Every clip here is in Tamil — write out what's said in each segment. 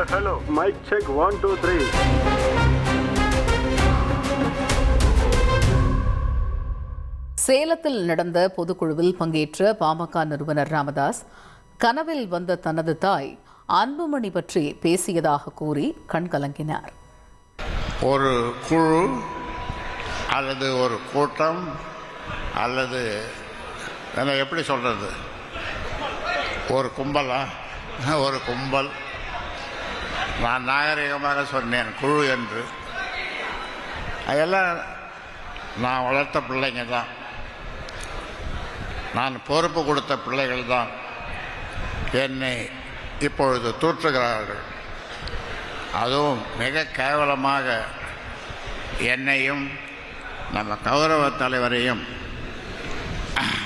hello. Mic check 1 2 3. சேலத்தில் நடந்த பொதுக்குழுவில் பங்கேற்ற பாமக நிறுவனர் ராமதாஸ் கனவில் வந்த தனது தாய் அன்புமணி பற்றி பேசியதாக கூறி கண்கலங்கினார். ஒரு குழு அல்லது ஒரு கூட்டம் அல்லது என்ன எப்படி சொல்கிறது, ஒரு கும்பலா, ஒரு கும்பல், நான் நாகரிகமாக சொன்னேன் குழு என்று. அதெல்லாம் நான் வளர்த்த பிள்ளைங்க தான், நான் பொறுப்பு கொடுத்த பிள்ளைகள் தான் என்னை இப்பொழுது தூற்றுகிறார்கள். அதுவும் மிக கேவலமாக என்னையும் நம்ம கௌரவ தலைவரையும்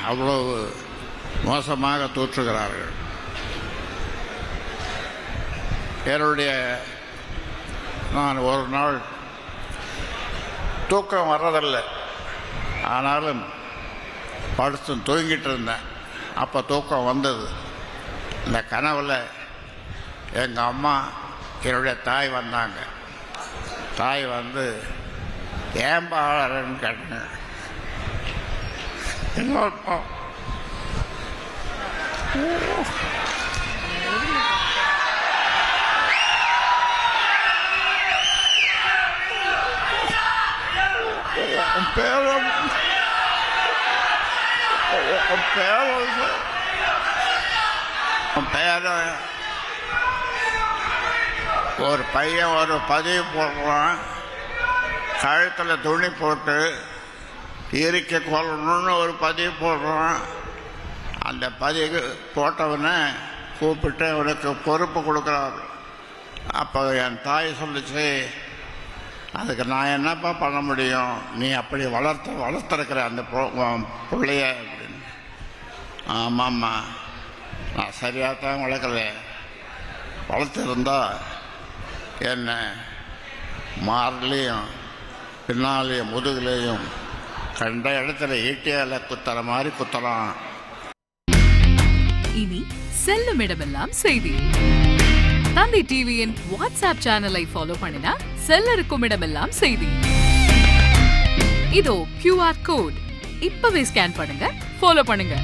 அவ்வளவு மோசமாக தூற்றுகிறார்கள். நான் ஒரு நாள் தூக்கம் வர்றதில்லை, ஆனாலும் படுத்து தூங்கிட்டு இருந்தேன். அப்போ தூக்கம் வந்தது. இந்த கனவில் எங்கள் அம்மா என்னுடைய தாய் வந்தாங்க. தாய் வந்து ஏன் பாழறன்னு கேட்டேன். இன்னொரு ஒரு பையன் ஒரு பதிவு போடுறான், கழுத்தில் துணி போட்டு இறுக்கி கொள்ளணும்னு ஒரு பதிவு போடுறான். அந்த பதிவு போட்டவனை கூப்பிட்டு அவனுக்கு பொறுப்பு கொடுக்குறாரு. அப்போ என் தாய் சொல்லிச்சு, அதுக்கு நான் என்னப்பா பண்ண முடியும், நீ அப்படி வளர்த்துருக்கிற அந்த பிள்ளைய அப்படின்னு. ஆமாம்மா, நான் சரியாக தான் வளர்க்கல, வளர்த்துருந்தா என்ன மார்லேயும் பின்னாலேயும் முதுகுலேயும் கண்ட இடத்துல ஈட்டியால குத்துற மாதிரி குத்தலாம். இனி செல்லும் இடமெல்லாம் செய்தி. தந்தி டிவியின் வாட்ஸ்அப் சேனலை ஃபாலோ பண்ணினா செல்ல இருக்கும் இடமெல்லாம் செய்தி. இதோ QR கோட், இப்பவே ஸ்கேன் பண்ணுங்க, ஃபாலோ பண்ணுங்க.